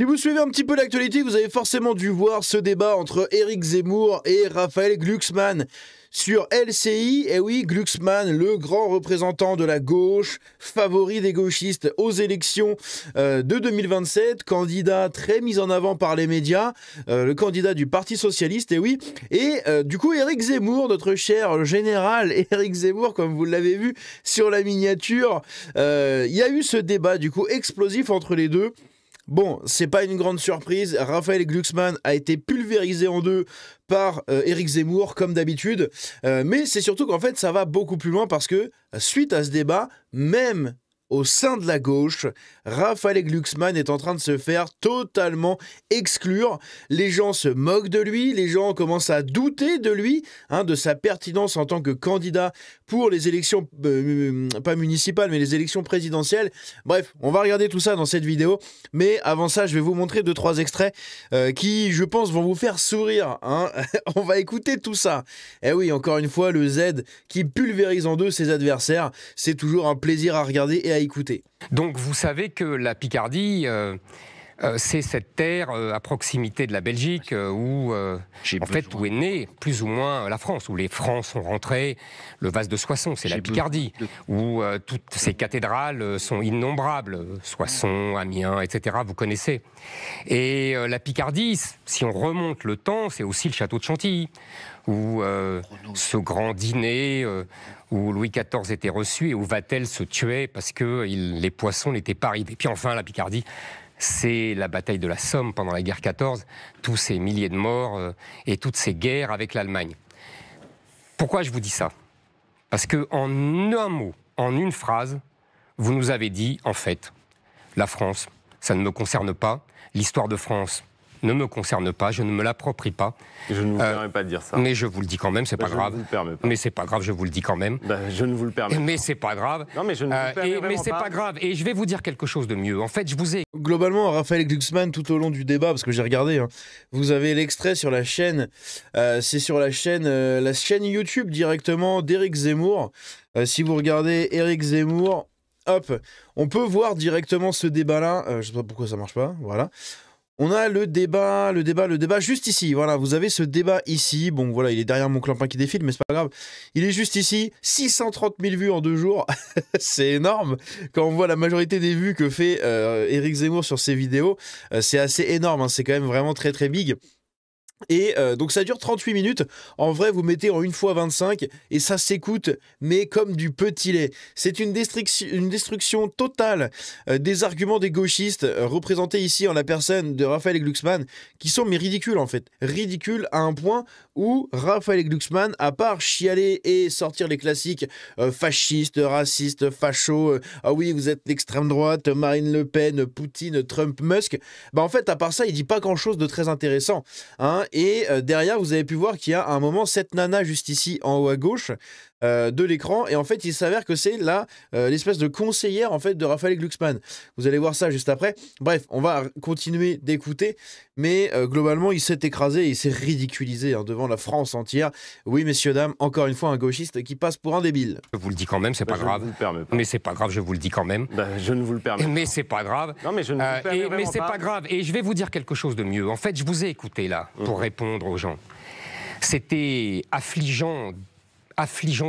Si vous suivez un petit peu l'actualité, vous avez forcément dû voir ce débat entre Éric Zemmour et Raphaël Glucksmann sur LCI. Et oui, Glucksmann, le grand représentant de la gauche, favori des gauchistes aux élections de 2027, candidat très mis en avant par les médias, le candidat du Parti Socialiste, et oui. Et du coup, Éric Zemmour, notre cher général Éric Zemmour, comme vous l'avez vu sur la miniature, il y a eu ce débat du coup explosif entre les deux. Bon, c'est pas une grande surprise, Raphaël Glucksmann a été pulvérisé en deux par Éric Zemmour, comme d'habitude, mais c'est surtout qu'en fait ça va beaucoup plus loin parce que, suite à ce débat, même au sein de la gauche, Raphaël Glucksmann est en train de se faire totalement exclure. Les gens se moquent de lui, les gens commencent à douter de lui, de sa pertinence en tant que candidat pour les élections, pas municipales, mais les élections présidentielles. Bref, on va regarder tout ça dans cette vidéo, mais avant ça, je vais vous montrer 2-3 extraits qui, je pense, vont vous faire sourire. On va écouter tout ça. Et oui, encore une fois, le Z qui pulvérise en deux ses adversaires, c'est toujours un plaisir à regarder et à écouter. Donc vous savez que la Picardie, c'est cette terre à proximité de la Belgique où est née plus ou moins la France, où les Francs sont rentrés, le vase de Soissons, c'est la Picardie, où toutes ces cathédrales sont innombrables, Soissons, Amiens, etc., vous connaissez. Et la Picardie, si on remonte le temps, c'est aussi le château de Chantilly, où ce grand dîner où Louis XIV était reçu et où Vatel se tuait parce que les poissons n'étaient pas arrivés. Puis enfin, la Picardie, c'est la bataille de la Somme pendant la guerre 14, tous ces milliers de morts et toutes ces guerres avec l'Allemagne. Pourquoi je vous dis ça? Parce qu'en un mot, en une phrase, vous nous avez dit, en fait, la France, ça ne me concerne pas, l'histoire de France ne me concerne pas, je ne me l'approprie pas. Je ne vous permets pas de dire ça. Mais je vous le dis quand même, c'est pas grave. Je ne vous le permets pas. Mais c'est pas grave, je vous le dis quand même. Je ne vous le permets pas. Mais c'est pas grave. Non, mais je ne vous le permets mais c'est pas grave. Et je vais vous dire quelque chose de mieux. En fait, je vous ai... Globalement, Raphaël Glucksmann, tout au long du débat, parce que j'ai regardé, vous avez l'extrait sur la chaîne, c'est sur la chaîne YouTube directement d'Éric Zemmour. Si vous regardez Éric Zemmour, hop, on peut voir directement ce débat-là. Je sais pas pourquoi ça marche pas, voilà. On a le débat juste ici. Voilà, vous avez ce débat ici. Bon, voilà, il est derrière mon clampin qui défile, mais c'est pas grave. Il est juste ici. 630 000 vues en 2 jours. C'est énorme. Quand on voit la majorité des vues que fait Éric Zemmour sur ses vidéos, c'est assez énorme. C'est quand même vraiment très très big. Et donc ça dure 38 minutes, en vrai vous mettez en 1x25 et ça s'écoute mais comme du petit lait. C'est une destruction totale des arguments des gauchistes représentés ici en la personne de Raphaël Glucksmann qui sont mais ridicules en fait. Ridicules à un point où Raphaël Glucksmann, à part chialer et sortir les classiques fascistes, racistes, fachos, ah oui vous êtes l'extrême droite, Marine Le Pen, Poutine, Trump, Musk, bah en fait à part ça il dit pas grand chose de très intéressant. Et derrière, vous avez pu voir qu'il y a à un moment cette nana juste ici en haut à gauche de l'écran. Et en fait, il s'avère que c'est là l'espèce de conseillère en fait de Raphaël Glucksmann. Vous allez voir ça juste après. Bref, on va continuer d'écouter. Mais globalement, il s'est écrasé, il s'est ridiculisé devant la France entière. Oui, messieurs, dames, encore une fois, un gauchiste qui passe pour un débile. Je vous le dis quand même, c'est pas grave. Je ne vous le permets pas. Mais c'est pas grave, je vous le dis quand même. Je ne vous le permets pas. Mais c'est pas grave. Non, mais je ne vous le permets mais c'est pas grave. Et je vais vous dire quelque chose de mieux. En fait, je vous ai écouté là pour répondre aux gens. C'était affligeant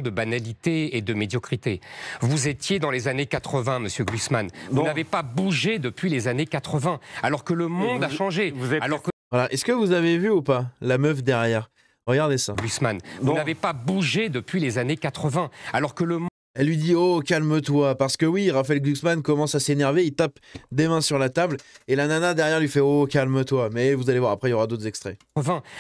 de banalité et de médiocrité. Vous étiez dans les années 80, monsieur Glucksmann. Vous n'avez pas bougé depuis les années 80, alors que le monde a changé. Voilà. Est-ce que vous avez vu ou pas la meuf derrière? Regardez ça. Glucksmann, vous n'avez pas bougé depuis les années 80, alors que le monde... Elle lui dit « Oh, calme-toi », parce que oui, Raphaël Glucksmann commence à s'énerver, il tape des mains sur la table, et la nana derrière lui fait « Oh, calme-toi », mais vous allez voir, après il y aura d'autres extraits.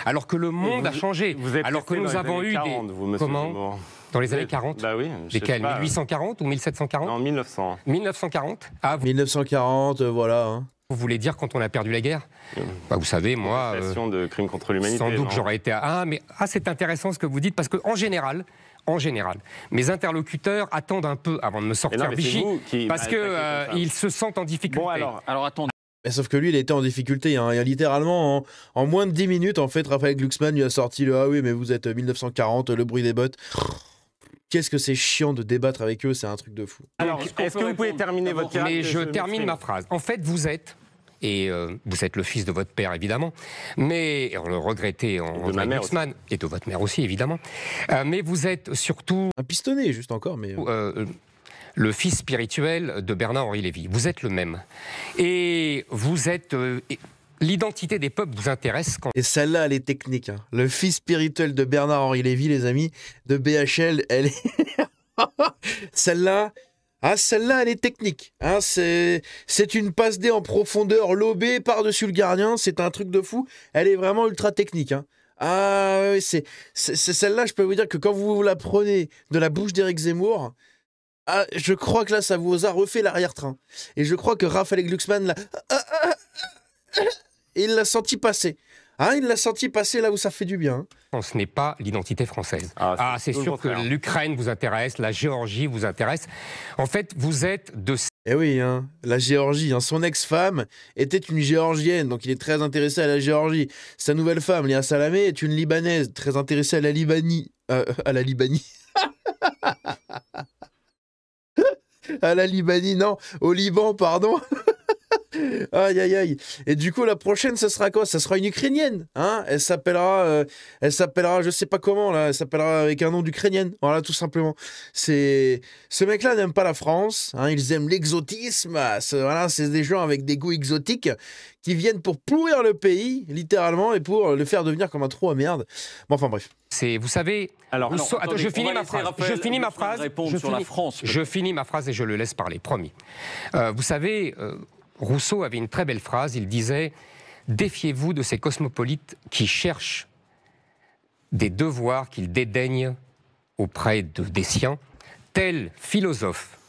Alors que le monde a changé, alors que nous avons eu 40, des... Vous, monsieur Comment Zemmour. Dans les années 40? Bah oui. Lesquelles, 1840 ou 1740? Non, 1900. 1940? Ah, 1940, voilà. Vous voulez dire quand on a perdu la guerre? Bah, vous savez, moi... de crimes contre l'humanité. Sans doute que j'aurais été... c'est intéressant ce que vous dites, parce qu'en général, mes interlocuteurs attendent un peu avant de me sortir Vichy, parce qu'ils se sentent en difficulté. Bon, alors attendez. Sauf que lui, il était en difficulté. Littéralement, en moins de 10 minutes, en fait, Raphaël Glucksmann lui a sorti le « Ah oui, mais vous êtes 1940, le bruit des bottes ». Qu'est-ce que c'est chiant de débattre avec eux, c'est un truc de fou. Alors, est-ce que vous pouvez terminer votre tirade? Mais je termine ma phrase. En fait, vous êtes et vous êtes le fils de votre père, évidemment, mais on le regrettait André Glucksmann, et de votre mère aussi, évidemment. Mais vous êtes surtout... Un pistonné, juste encore, mais... le fils spirituel de Bernard-Henri Lévy. Vous êtes le même. Et vous êtes... L'identité des peuples vous intéresse quand... Et celle-là, elle est technique. Hein. Le fils spirituel de Bernard-Henri Lévy, les amis, de BHL, elle est... Celle-là... Ah, celle-là, elle est technique. Hein, c'est une passe D en profondeur lobée par-dessus le gardien. C'est un truc de fou. Elle est vraiment ultra technique. Hein. Ah, oui, c'est celle-là, je peux vous dire que quand vous la prenez de la bouche d'Éric Zemmour, ah, je crois que là, ça vous a refait l'arrière-train. Et je crois que Raphaël Glucksmann, là, il l'a senti passer. Hein, il l'a senti passer là où ça fait du bien. Ce n'est pas l'identité française. C'est sûr que l'Ukraine vous intéresse, la Géorgie vous intéresse. En fait, vous êtes de... Eh oui, hein, la Géorgie. Hein, son ex-femme était une Géorgienne, donc il est très intéressé à la Géorgie. Sa nouvelle femme, Léa Salamé, est une Libanaise, très intéressée à la Libanie. À la Libanie. À la Libanie, non, au Liban, pardon. Aïe, aïe, aïe. Et du coup, la prochaine, ça sera quoi? Ça sera une Ukrainienne. Hein, elle s'appellera, je sais pas comment, là. Elle s'appellera avec un nom d'Ukrainienne. Voilà, tout simplement. Ce mec-là n'aime pas la France. Hein, ils aiment l'exotisme. Voilà, c'est des gens avec des goûts exotiques qui viennent pour pourrir le pays, littéralement, et pour le faire devenir comme un trou à merde. Bon, enfin, bref. Vous savez... Alors, attends, je finis ma phrase. Je finis ma phrase et je le laisse parler, promis. Vous savez... Rousseau avait une très belle phrase, il disait « Défiez-vous de ces cosmopolites qui cherchent des devoirs qu'ils dédaignent auprès des siens, tel philosophe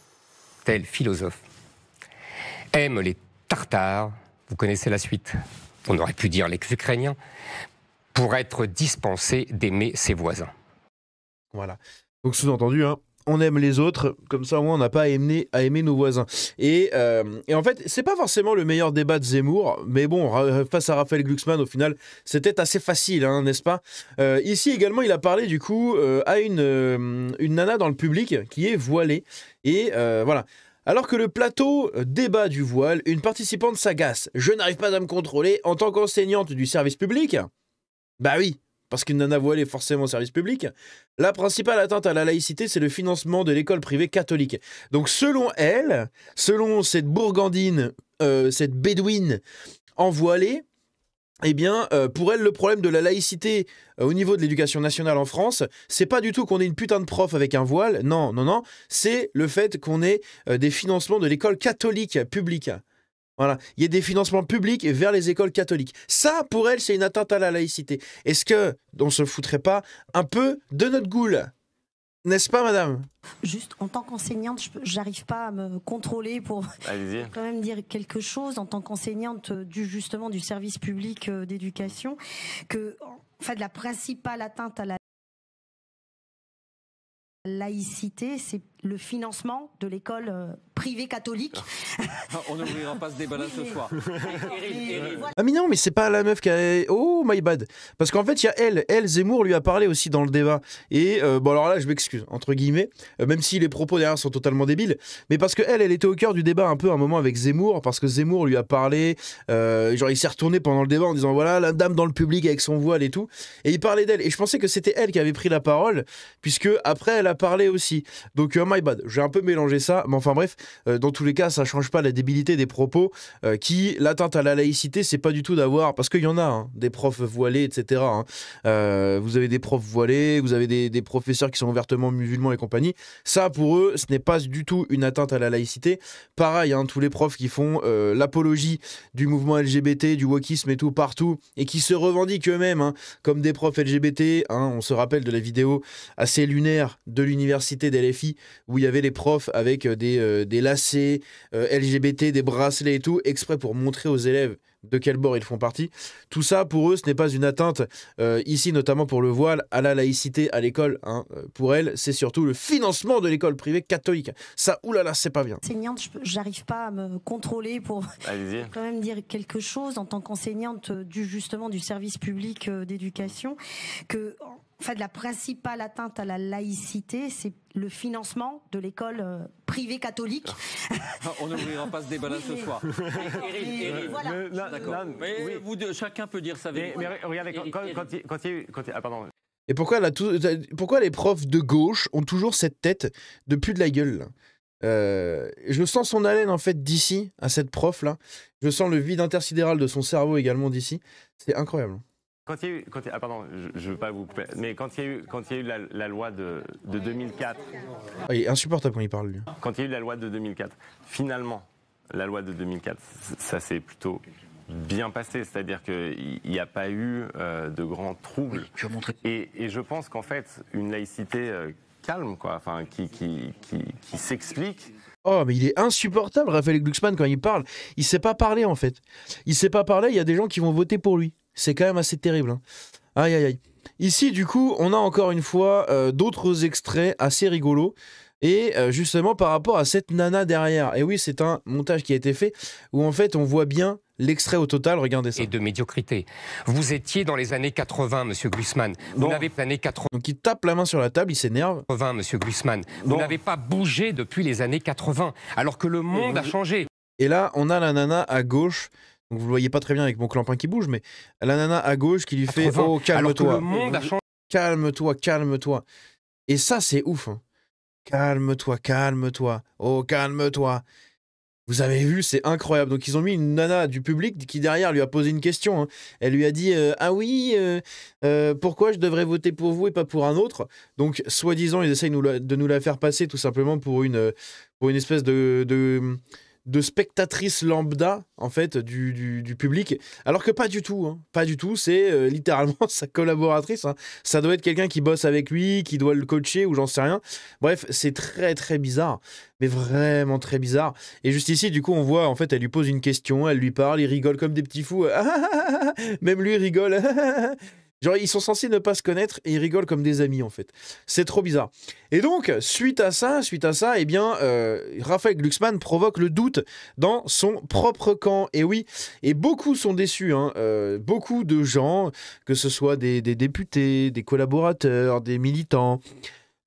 aime les Tartares, vous connaissez la suite, on aurait pu dire l'ex-Ukrainien, pour être dispensé d'aimer ses voisins. » Voilà. Donc sous-entendu, hein, on aime les autres, comme ça au moins on n'a pas à aimer nos voisins. Et en fait, c'est pas forcément le meilleur débat de Zemmour, mais bon, face à Raphaël Glucksmann, au final, c'était assez facile, hein, n'est-ce pas? Ici également, il a parlé du coup à une nana dans le public qui est voilée. Et voilà. Alors que le plateau débat du voile, une participante s'agace. « Je n'arrive pas à me contrôler en tant qu'enseignante du service public ?» Bah oui, parce qu'une nana voilée est forcément au service public. La principale atteinte à la laïcité, c'est le financement de l'école privée catholique. Donc selon elle, selon cette bourgandine, cette bédouine envoilée, eh bien, pour elle, le problème de la laïcité au niveau de l'éducation nationale en France, c'est pas du tout qu'on ait une putain de prof avec un voile, non, non, non, c'est le fait qu'on ait des financements de l'école catholique publique. Voilà, il y a des financements publics vers les écoles catholiques. Ça, pour elle, c'est une atteinte à la laïcité. Est-ce que on se foutrait pas un peu de notre goule? N'est-ce pas, madame? Juste, en tant qu'enseignante, j'arrive pas à me contrôler pour quand même dire quelque chose. En tant qu'enseignante justement du service public d'éducation, que en fait, la principale atteinte à la laïcité, c'est le financement de l'école privée catholique. On n'ouvrira pas ce débat-là ce soir. Ah mais non, mais c'est pas la meuf qui a... Oh my bad. Parce qu'en fait, il y a elle, Zemmour lui a parlé aussi dans le débat. Et bon alors là, je m'excuse, entre guillemets, même si les propos derrière sont totalement débiles, mais parce que elle était au cœur du débat un peu à un moment avec Zemmour, parce que Zemmour lui a parlé, genre il s'est retourné pendant le débat en disant voilà, la dame dans le public avec son voile et tout, et il parlait d'elle. Et je pensais que c'était elle qui avait pris la parole, puisque après elle a parlé aussi. Donc my bad, j'ai un peu mélangé ça, mais enfin bref, dans tous les cas, ça change pas la débilité des propos, qui, l'atteinte à la laïcité, c'est pas du tout d'avoir, parce qu'il y en a, hein, des profs voilés, etc. Hein. Vous avez des profs voilés, vous avez des professeurs qui sont ouvertement musulmans et compagnie. Ça, pour eux, ce n'est pas du tout une atteinte à la laïcité. Pareil, hein, tous les profs qui font l'apologie du mouvement LGBT, du wokisme et tout partout, et qui se revendiquent eux-mêmes hein, comme des profs LGBT. Hein, on se rappelle de la vidéo assez lunaire de l'université d'LFI, où il y avait les profs avec des lacets LGBT, des bracelets et tout, exprès pour montrer aux élèves de quel bord ils font partie. Tout ça, pour eux, ce n'est pas une atteinte, ici notamment pour le voile, à la laïcité à l'école. Hein. Pour elle, c'est surtout le financement de l'école privée catholique. Ça, oulala, c'est pas bien. Enseignante, j'arrive pas à me contrôler pour quand même dire quelque chose en tant qu'enseignante justement du service public d'éducation, que... En de la principale atteinte à la laïcité, c'est le financement de l'école privée catholique. On n'ouvrira pas ce débat-là ce soir. Eric, voilà. D'accord. Mais vous deux, chacun peut dire sa vérité. Mais regardez, quand il y a eu... Ah, pardon. Et pourquoi les profs de gauche ont toujours cette tête de pu de la gueule là je sens son haleine en fait d'ici, à cette prof là. Je sens le vide intersidéral de son cerveau également d'ici. C'est incroyable. Ah pardon, je veux pas vous couper, mais quand il y a eu la loi de 2004... Ah, il est insupportable quand il parle lui. Quand il y a eu la loi de 2004, finalement, la loi de 2004, ça s'est plutôt bien passé, c'est-à-dire qu'il n'y a pas eu de grands troubles. Et je pense qu'en fait, une laïcité calme, quoi, enfin, qui s'explique... Oh, mais il est insupportable, Raphaël Glucksmann, quand il parle. Il sait pas parler, en fait. Il sait pas parler, il y a des gens qui vont voter pour lui. C'est quand même assez terrible. Hein. Aïe, aïe, aïe. Ici, du coup, on a encore une fois d'autres extraits assez rigolos. Et justement, par rapport à cette nana derrière. Et oui, c'est un montage qui a été fait où, en fait, on voit bien l'extrait au total. Regardez ça. Et de médiocrité. Vous étiez dans les années 80, monsieur Glucksmann. Vous n'avez pas années 80. Donc, il tape la main sur la table, il s'énerve. 80, monsieur Glucksmann. Vous n'avez pas bougé depuis les années 80, alors que le monde a changé. Et là, on a la nana à gauche. Donc vous le voyez pas très bien avec mon clampin qui bouge, mais la nana à gauche qui lui fait « Oh, calme-toi, calme-toi, calme-toi ». Et ça, c'est ouf. Hein. Calme-toi, calme-toi, oh, calme-toi. Vous avez vu, c'est incroyable. Donc ils ont mis une nana du public qui derrière lui a posé une question. Hein. Elle lui a dit ah oui, pourquoi je devrais voter pour vous et pas pour un autre? Donc soi-disant, ils essayent de nous la faire passer tout simplement pour une espèce de spectatrice lambda en fait du public, alors que pas du tout, hein. Pas du tout, c'est littéralement sa collaboratrice, hein. Ça doit être quelqu'un qui bosse avec lui, qui doit le coacher ou j'en sais rien. Bref, c'est très très bizarre, mais vraiment très bizarre. Et juste ici, du coup, on voit en fait, elle lui pose une question, elle lui parle, il rigole comme des petits fous. Même lui rigole. Genre, ils sont censés ne pas se connaître et ils rigolent comme des amis, en fait. C'est trop bizarre. Et donc, suite à ça, eh bien, Raphaël Glucksmann provoque le doute dans son propre camp. Et oui, et beaucoup sont déçus. Hein. Beaucoup de gens, que ce soit des députés, des collaborateurs, des militants...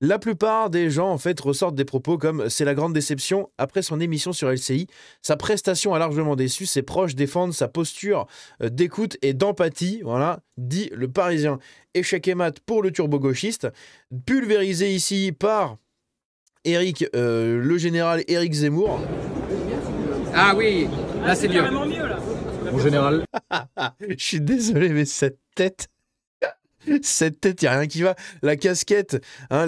La plupart des gens, en fait, ressortent des propos comme « c'est la grande déception » après son émission sur LCI. Sa prestation a largement déçu, ses proches défendent sa posture d'écoute et d'empathie, voilà, dit le Parisien. Échec et mat pour le turbo-gauchiste, pulvérisé ici par Eric, le général Éric Zemmour. Ah oui, là c'est mieux. Mon général. Je suis désolé, mais cette tête... Cette tête, il n'y a rien qui va. La casquette, hein,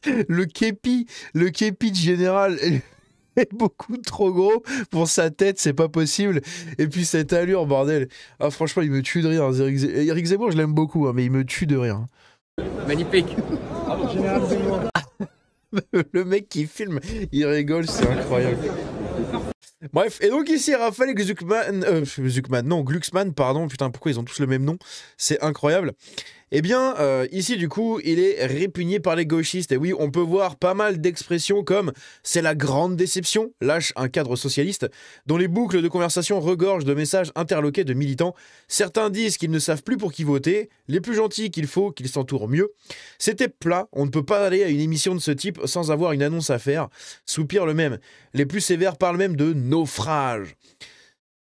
le képi de général est beaucoup trop gros pour sa tête, c'est pas possible. Et puis cette allure, bordel. Ah, franchement, il me tue de rire. Éric Zemmour, je l'aime beaucoup, hein, mais il me tue de rire. Magnifique. Général Zemmour. Le mec qui filme, il rigole, c'est incroyable. Bref, et donc ici Raphaël Glucksmann, pardon, putain, pourquoi ils ont tous le même nom? C'est incroyable. Eh bien, ici, du coup, il est répugné par les gauchistes. Et oui, on peut voir pas mal d'expressions comme « c'est la grande déception », lâche un cadre socialiste, dont les boucles de conversation regorgent de messages interloqués de militants. Certains disent qu'ils ne savent plus pour qui voter, les plus gentils qu'il faut qu'ils s'entourent mieux. C'était plat, on ne peut pas aller à une émission de ce type sans avoir une annonce à faire. Soupire le même. Les plus sévères parlent même de naufrage.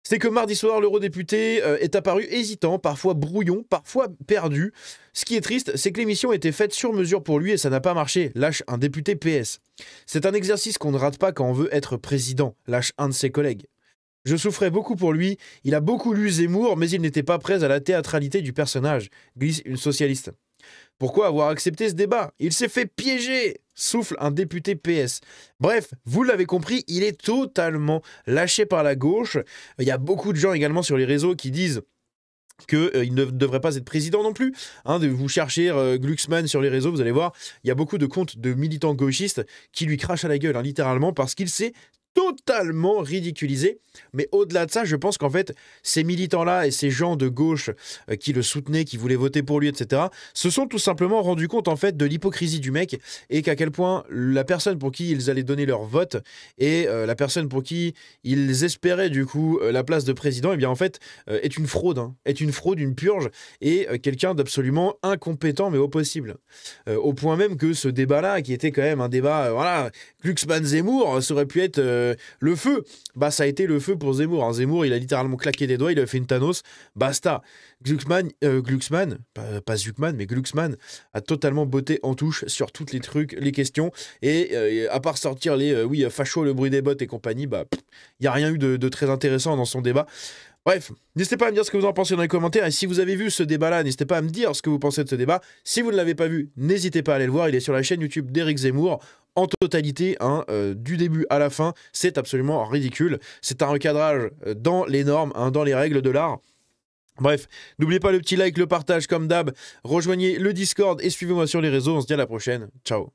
C'est que mardi soir, l'eurodéputé est apparu hésitant, parfois brouillon, parfois perdu. Ce qui est triste, c'est que l'émission était faite sur mesure pour lui et ça n'a pas marché, lâche un député PS. C'est un exercice qu'on ne rate pas quand on veut être président, lâche un de ses collègues. Je souffrais beaucoup pour lui, il a beaucoup lu Zemmour, mais il n'était pas prêt à la théâtralité du personnage, glisse une socialiste. Pourquoi avoir accepté ce débat? Il s'est fait piéger, souffle un député PS. Bref, vous l'avez compris, il est totalement lâché par la gauche. Il y a beaucoup de gens également sur les réseaux qui disent qu'il ne devrait pas être président non plus. Hein, vous cherchez Glucksmann sur les réseaux, vous allez voir, il y a beaucoup de comptes de militants gauchistes qui lui crachent à la gueule, hein, littéralement, parce qu'il s'est totalement ridiculisé. Mais au-delà de ça, je pense qu'en fait, ces militants-là et ces gens de gauche qui le soutenaient, qui voulaient voter pour lui, etc., se sont tout simplement rendus compte en fait de l'hypocrisie du mec et qu'à quel point la personne pour qui ils allaient donner leur vote et la personne pour qui ils espéraient du coup la place de président, eh bien en fait est une fraude, est une fraude, une purge et quelqu'un d'absolument incompétent mais au possible. Au point même que ce débat-là, qui était quand même un débat, voilà, Glucksmann-Zemmour, ça aurait pu être le feu. Bah ça a été le feu pour Zemmour. Zemmour, il a littéralement claqué des doigts, il a fait une Thanos, basta. Glucksmann, pas Zuckman, mais Glucksmann a totalement botté en touche sur toutes les trucs, les questions, et à part sortir les facho, le bruit des bottes et compagnie, bah il n'y a rien eu de très intéressant dans son débat. Bref, n'hésitez pas à me dire ce que vous en pensez dans les commentaires, et si vous avez vu ce débat-là, n'hésitez pas à me dire ce que vous pensez de ce débat. Si vous ne l'avez pas vu, n'hésitez pas à aller le voir, il est sur la chaîne YouTube d'Éric Zemmour, en totalité, du début à la fin, c'est absolument ridicule. C'est un recadrage dans les normes, dans les règles de l'art. Bref, n'oubliez pas le petit like, le partage comme d'hab, rejoignez le Discord et suivez-moi sur les réseaux, on se dit à la prochaine, ciao.